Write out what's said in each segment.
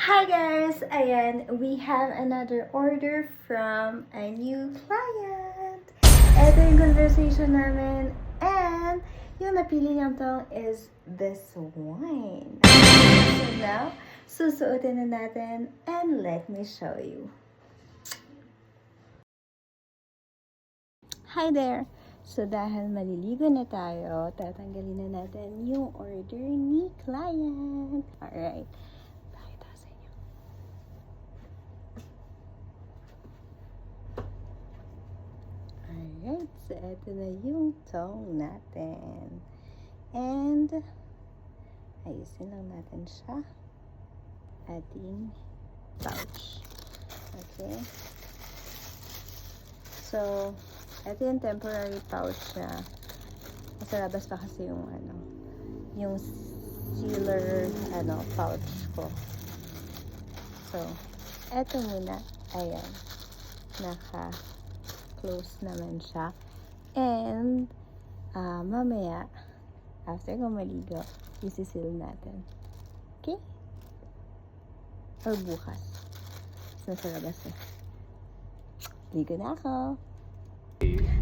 Hi guys! Ayan, we have another order from a new client. Ito yung conversation namin and yung napili niyang tong is this one. So now, susuotin na natin and let me show you. Hi there! So dahil maliligo na tayo, tatanggalin na natin yung order ni client. Alright. Pakita ko sa inyo. Alright. So ito na yung tong natin. And ayusin lang natin siya. Ating pouch. Okay. So, ito yung temporary pouch niya. Nasa labas pa kasi yung yung sealer pouch ko. So, ito muna. Ayan. Naka-close naman siya. And, mamaya, after ko maligo, isi-seal natin. Okay? Or bukas. Nasa labas eh. Ligo na ako.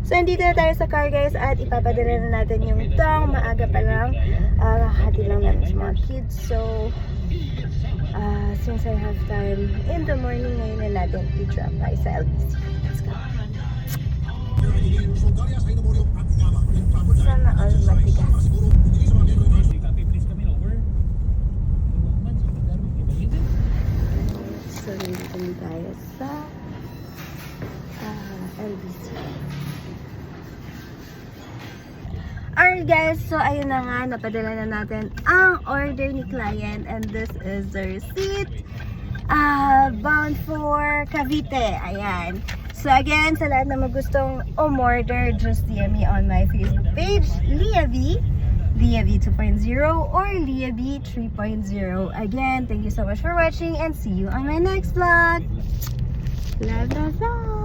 So, nandito na tayo sa car guys at ipapadala na natin yung tong. Maaga pa lang. Hati lang natin sa mga kids. So, since I have time in the morning, ngayon na natin i-drop by sa LBC. Let's go. Sana all matigas. So, nandito tayo sa LBC. Alright guys, so ayun na nga, napadala na natin ang order ni client and this is the receipt bound for Cavite. Ayan. So again, sa lahat na magustong umorder, just DM me on my Facebook page, Leah V 2.0 or Leah V 3.0. Again, thank you so much for watching and see you on my next vlog. Love, love, love.